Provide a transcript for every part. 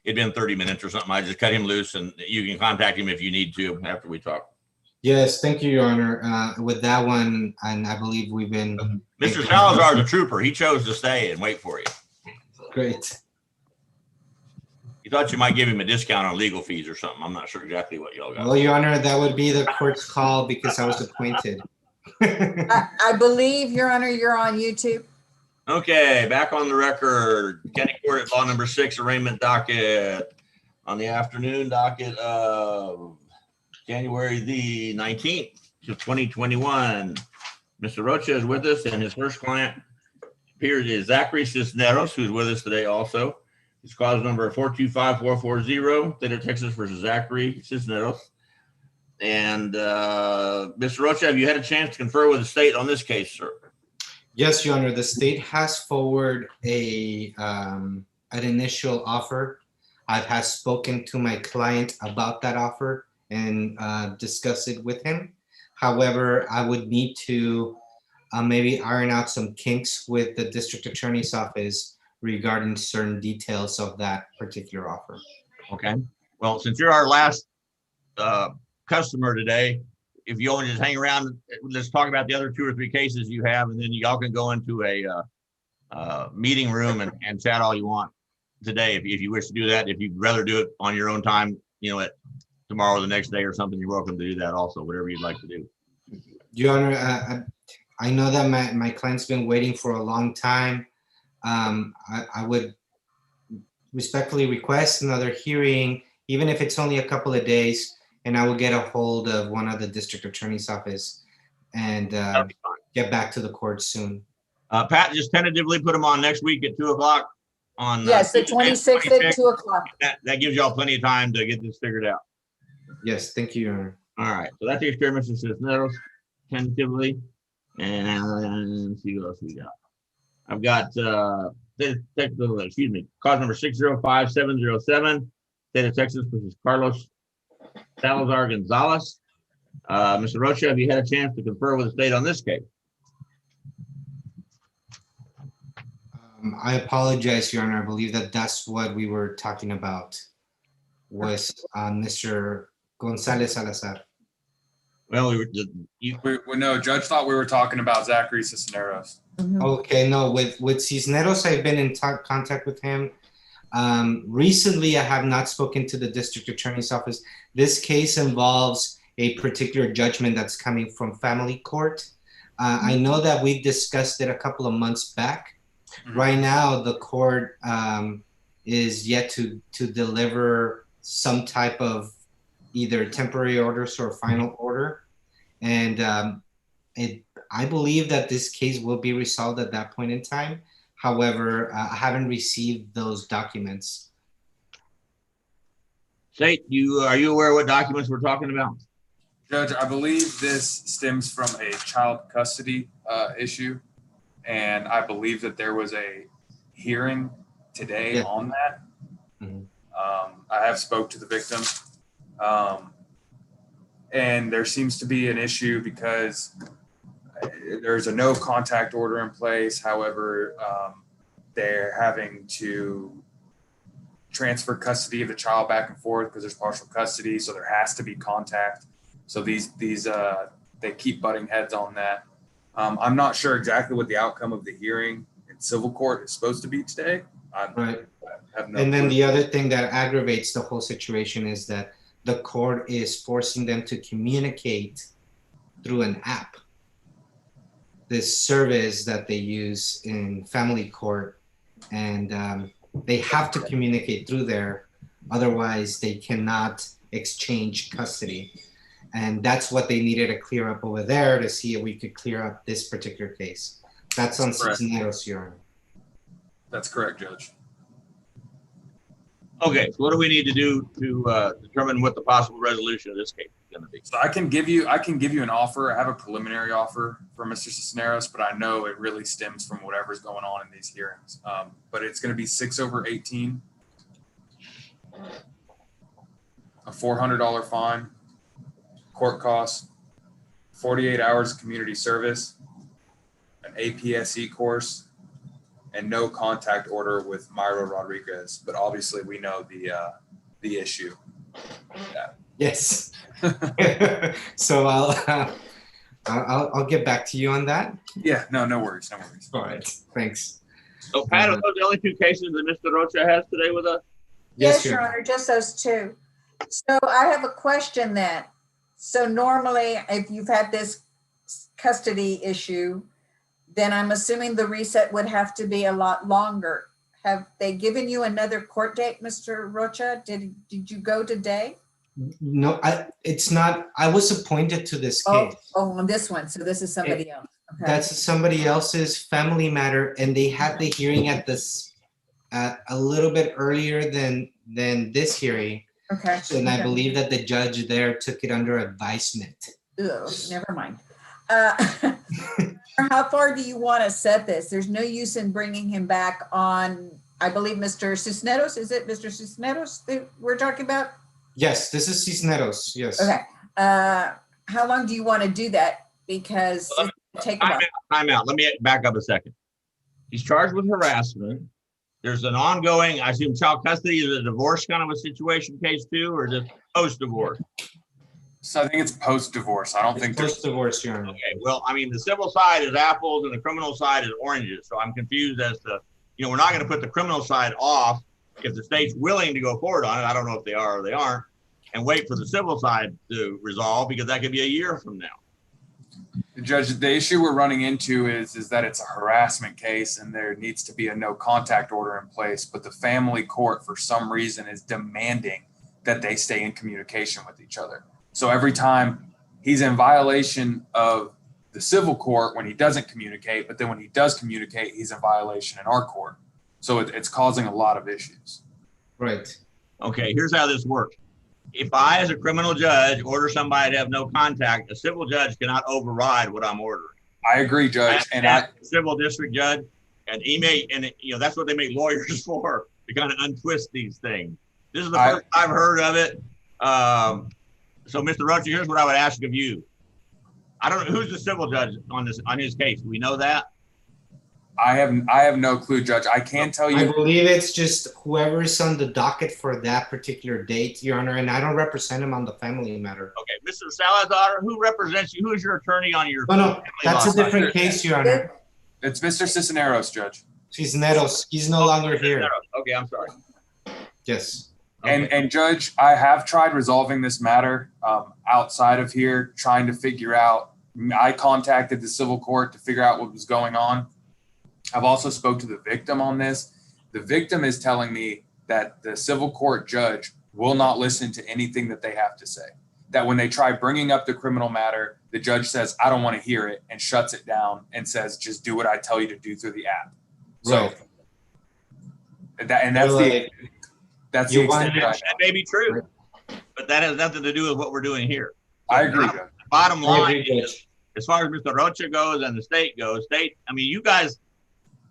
it'd been 30 minutes or something. I just cut him loose, and you can contact him if you need to after we talk. Yes, thank you, Your Honor. With that one, and I believe we've been. Mr. Salazar is a trooper. He chose to stay and wait for you. Great. You thought you might give him a discount on legal fees or something. I'm not sure exactly what y'all got. Well, Your Honor, that would be the court's call because I was appointed. I believe, Your Honor, you're on YouTube. Okay, back on the record. County Court at Law Number 6, arraignment docket on the afternoon docket of January the 19th of 2021. Mr. Rocha is with us, and his first client appears is Zachary Cisneros, who's with us today also. His cause number 425440, State of Texas versus Zachary Cisneros. And Mr. Rocha, have you had a chance to confer with the state on this case, sir? Yes, Your Honor. The state has forwarded an initial offer. I've spoken to my client about that offer and discussed it with him. However, I would need to maybe iron out some kinks with the district attorney's office regarding certain details of that particular offer. Okay. Well, since you're our last customer today, if you want to just hang around, let's talk about the other 2 or 3 cases you have, and then y'all can go into a meeting room and chat all you want today if you wish to do that. If you'd rather do it on your own time, at tomorrow or the next day or something, you're welcome to do that also, whatever you'd like to do. Your Honor, I know that my client's been waiting for a long time. I would respectfully request another hearing, even if it's only a couple of days, and I will get a hold of one of the district attorney's office and get back to the court soon. Pat, just tentatively put them on next week at 2 o'clock on. Yes, the 26th at 2 o'clock. That gives y'all plenty of time to get this figured out. Yes, thank you, Your Honor. All right, so that takes care of Mr. Cisneros tentatively, and let's see what else we got. I've got excuse me, cause number 605707, State of Texas versus Carlos Salazar Gonzalez. Mr. Rocha, have you had a chance to confer with the state on this case? I apologize, Your Honor. I believe that's what we were talking about was Mr. Gonzalez Salazar. Well, no, Judge thought we were talking about Zachary Cisneros. Okay, no, with Cisneros, I've been in contact with him. Recently, I have not spoken to the district attorney's office. This case involves a particular judgment that's coming from family court. I know that we discussed it a couple of months back. Right now, the court is yet to deliver some type of either temporary orders or final order. And I believe that this case will be resolved at that point in time. However, I haven't received those documents. State, are you aware what documents we're talking about? Judge, I believe this stems from a child custody issue. And I believe that there was a hearing today on that. I have spoke to the victim. And there seems to be an issue because there's a no contact order in place. However, they're having to transfer custody of the child back and forth because there's partial custody. So there has to be contact. So these they keep butting heads on that. I'm not sure exactly what the outcome of the hearing in civil court is supposed to be today. Right. I have no And then clue. the other thing that aggravates the whole situation is that the court is forcing them to communicate through an app. This service that they use in family court, and they have to communicate through there. Otherwise, they cannot exchange custody. And that's what they needed to clear up over there to see if we could clear up this particular case. That's on Cisneros, Your Honor. That's correct, Judge. Okay, so what do we need to do to determine what the possible resolution of this case is going to be? So I can give you an offer. I have a preliminary offer for Mr. Cisneros, but I know it really stems from whatever's going on in these hearings. But it's going to be 6/18, a $400 fine, court costs, 48 hours of community service, an APSE course, and no contact order with Myra Rodriguez, but obviously we know the issue. Yes. So I'll get back to you on that. Yeah, no worries. All right, thanks. So Pat, are those the only two cases that Mr. Rocha has today with us? Yes, Your Honor, just those two. So I have a question then. So normally, if you've had this custody issue, then I'm assuming the reset would have to be a lot longer. Have they given you another court date, Mr. Rocha? Did you go today? No, it's not. I was appointed to this case. Oh, on this one. So this is somebody else. Okay. That's somebody else's family matter, and they had the hearing at this a little bit earlier than this hearing. Okay. And I Okay. believe that the judge there took it under advisement. Ugh, never mind. How far do you want to set this? There's no use in bringing him back on, I believe, Mr. Cisneros. Is it Mr. Cisneros that we're talking about? Yes, this is Cisneros. Yes. Okay. How long do you want to do that? Because it's gonna take about. Time out. Let me back up a second. He's charged with harassment. There's an ongoing, I assume, child custody is a divorce kind of a situation case too, or just post-divorce? So I think it's post-divorce. I don't think there's Post-divorce, Your Honor. Okay, well, I mean, the civil side is apples and the criminal side is oranges. So I'm confused as to, we're not going to put the criminal side off if the state's willing to go forward on it. I don't know if they are or they aren't, and wait for the civil side to resolve, because that could be a year from now. Judge, the issue we're running into is that it's a harassment case and there needs to be a no contact order in place, but the family court for some reason is demanding that they stay in communication with each other. So every time he's in violation of the civil court when he doesn't communicate, but then when he does communicate, he's in violation in our court. So it's causing a lot of issues. Right. Okay, here's how this works. If I, as a criminal judge, order somebody to have no contact, a civil judge cannot override what I'm ordering. I agree, Judge. And a civil district judge, and he may, and that's what they make lawyers for, to kind of untwist these things. This is the first I've heard of it. So, Mr. Rocha, here's what I would ask of you. I don't know who's the civil judge on his case. Do we know that? I have no clue, Judge. I can tell you. I believe it's just whoever's on the docket for that particular date, Your Honor, and I don't represent him on the family matter. Okay, Mr. Salazar, who represents you? Who is your attorney on your? No, that's a different case, Your Honor. It's Mr. Cisneros, Judge. Cisneros, he's no longer here. Okay, I'm sorry. Yes. Okay. And Judge, I have tried resolving this matter outside of here, trying to figure out. I contacted the civil court to figure out what was going on. I've also spoke to the victim on this. The victim is telling me that the civil court judge will not listen to anything that they have to say. That when they try bringing up the criminal matter, the judge says, I don't want to hear it, and shuts it down and says, just do what I tell you to do through the app. So Right. That's the extent That may be true, but that has nothing to do with what we're doing here. I agree. The bottom line is, as far as Mr. Rocha goes and the state goes, you guys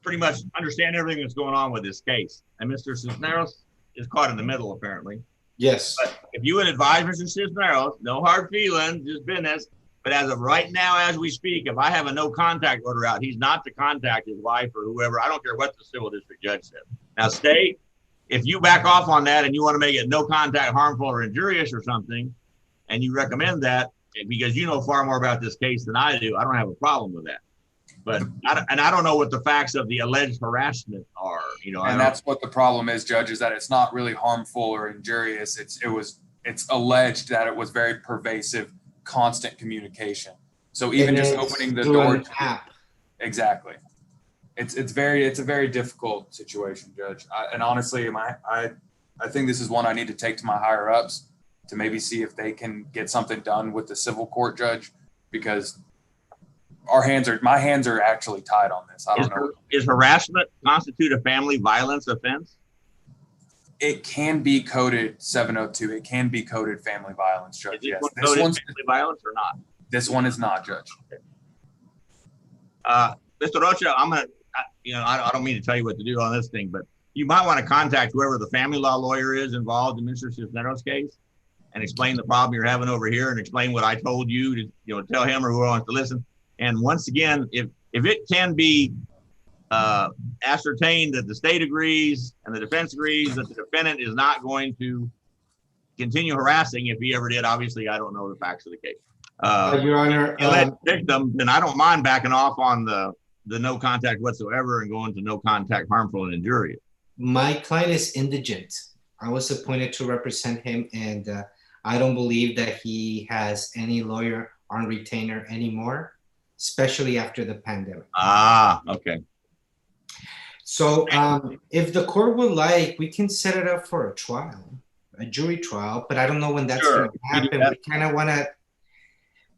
pretty much understand everything that's going on with this case. And Mr. Cisneros is caught in the middle, apparently. Yes. But if you would advise Mr. Cisneros, no hard feelings, just business. But as of right now, as we speak, if I have a no contact order out, he's not to contact his wife or whoever. I don't care what the civil district judge says. Now, state, if you back off on that and you want to make it no contact, harmful, or injurious or something, and you recommend that, because you know far more about this case than I do, I don't have a problem with that. But I don't know what the facts of the alleged harassment are. And that's what the problem is, Judge, is that it's not really harmful or injurious. It's alleged that it was very pervasive, constant communication. So even just opening the door to app. Exactly. It's a very difficult situation, Judge. And honestly, I think this is one I need to take to my higher ups to maybe see if they can get something done with the civil court judge, because my hands are actually tied on this. I don't know. Is harassment constitute a family violence offense? It can be coded 702. It can be coded family violence, Judge. Yes. This one's family violence or not? This one is not, Judge. Okay. Mr. Rocha, I don't mean to tell you what to do on this thing, but you might want to contact whoever the family law lawyer is involved in Mr. Cisneros' case and explain the problem you're having over here and explain what I told you to tell him or whoever wants to listen. And once again, if it can be ascertain that the state agrees and the defense agrees that the defendant is not going to continue harassing if he ever did. Obviously, I don't know the facts of the case. Your Honor, Alleged victim, then I don't mind backing off on the no contact whatsoever and going to no contact, harmful, and injurious. my client is indigent. I was appointed to represent him, and I don't believe that he has any lawyer on retainer anymore, especially after the pandemic. Ah, okay. So if the court would like, we can set it up for a trial, a jury trial, but I don't know when that's Sure. going to happen. We kind of want to,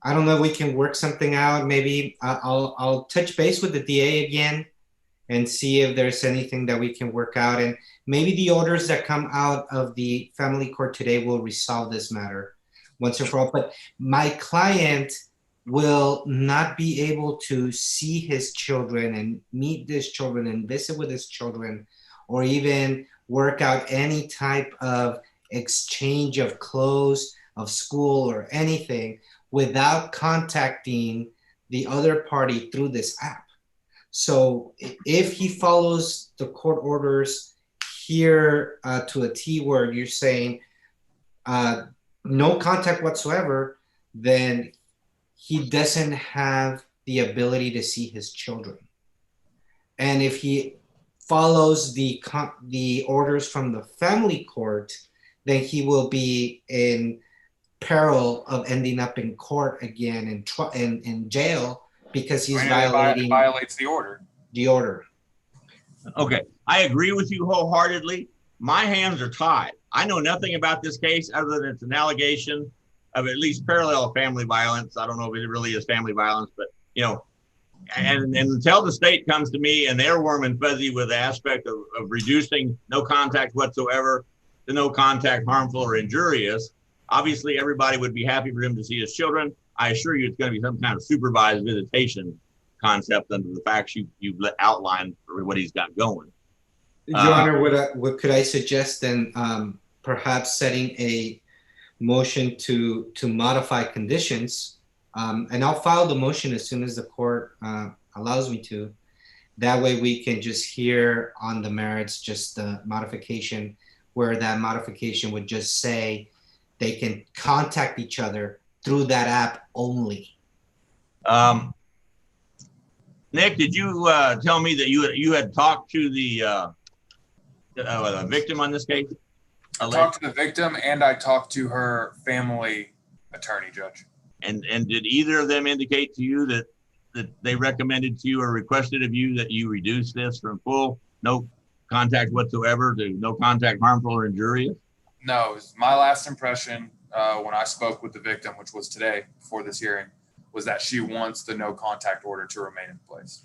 I don't know, we can work something out. Maybe I'll touch base with the DA again and see if there's anything that we can work out. And maybe the orders that come out of the family court today will resolve this matter once and for all. But my client will not be able to see his children and meet his children and visit with his children, or even work out any type of exchange of clothes, of school, or anything without contacting the other party through this app. So if he follows the court orders here to a T, where you're saying no contact whatsoever, then he doesn't have the ability to see his children. And if he follows the orders from the family court, then he will be in peril of ending up in court again in jail, because he's violating violates the order. the order. Okay, I agree with you wholeheartedly. My hands are tied. I know nothing about this case other than it's an allegation of at least parallel family violence. I don't know if it really is family violence, but you know, and until the state comes to me and they're warm and fuzzy with the aspect of reducing no contact whatsoever to no contact, harmful, or injurious, obviously everybody would be happy for him to see his children. I assure you it's going to be some kind of supervised visitation concept under the facts you've outlined for what he's got going. Your Honor, what could I suggest then? Perhaps setting a motion to modify conditions, and I'll file the motion as soon as the court allows me to. That way we can just hear on the merits just the modification, where that modification would just say they can contact each other through that app only. Nick, did you tell me that you had talked to the victim on this case? I talked to the victim and I talked to her family attorney, Judge. And did either of them indicate to you that they recommended to you or requested of you that you reduce this from full no contact whatsoever to no contact, harmful, or injurious? No, it was my last impression when I spoke with the victim, which was today before this hearing, was that she wants the no contact order to remain in place.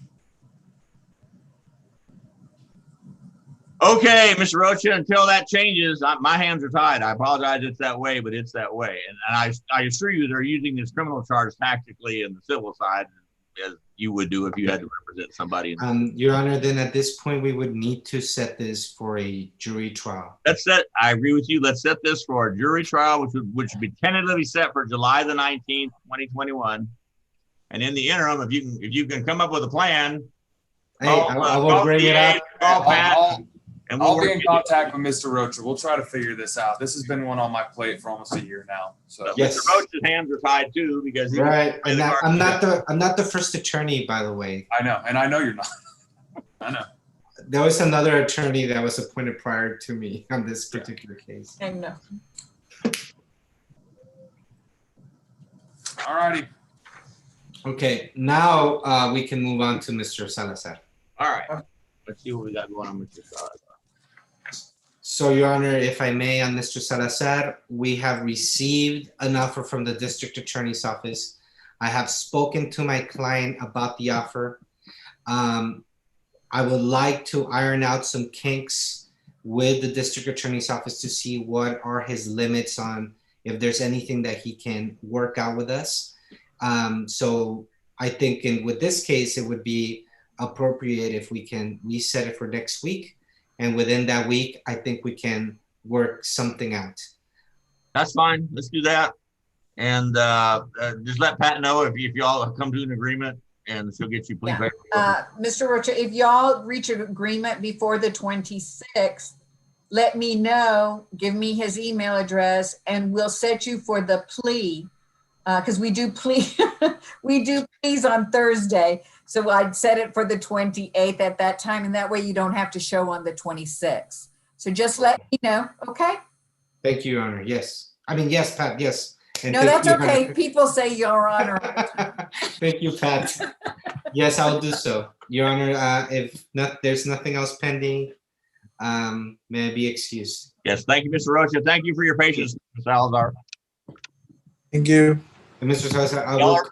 Okay, Mr. Rocha, until that changes, my hands are tied. I apologize it's that way, but it's that way. And I assure you they're using this criminal charge tactically in the civil side, as you would do if you had to represent somebody. Your Honor, then at this point, we would need to set this for a jury trial. I agree with you. Let's set this for a jury trial, which would be tentatively set for July the 19th, 2021. And in the interim, if you can come up with a plan, Hey, I will bring it up. Call Pat, and I'll be in contact with Mr. Rocha. We'll try to figure this out. This has been one on my plate for almost a year now. So Yes. Mr. Rocha's hands are tied too, because Right, and I'm not the first attorney, by the way. I know, and I know you're not. I know. There was another attorney that was appointed prior to me on this particular case. I know. All righty. Okay, now we can move on to Mr. Salazar. All right. Let's see what we got going on with this. So, Your Honor, if I may, on Mr. Salazar, we have received an offer from the district attorney's office. I have spoken to my client about the offer. I would like to iron out some kinks with the district attorney's office to see what are his limits on if there's anything that he can work out with us. So I think with this case, it would be appropriate if we can reset it for next week. And within that week, I think we can work something out. That's fine. Let's do that. And just let Pat know if y'all have come to an agreement and she'll get you plea Yeah. paperwork. Mr. Rocha, if y'all reach an agreement before the 26th, let me know, give me his email address, and we'll set you for the plea. Because we do we do pleas on Thursday. So I'd set it for the 28th at that time, and that way you don't have to show on the 26th. So just let me know, okay? Thank you, Your Honor. Yes. I mean, yes, Pat, yes. And No, thank that's you, okay. Your People say Your Honor. Honor. Thank you, Pat. Yes, I'll do so. Your Honor, if not, there's nothing else pending, may I be excused? Yes, thank you, Mr. Rocha. Thank you for your patience, Mr. Salazar. Thank you. And Mr. Sosa, I Y'all will are- call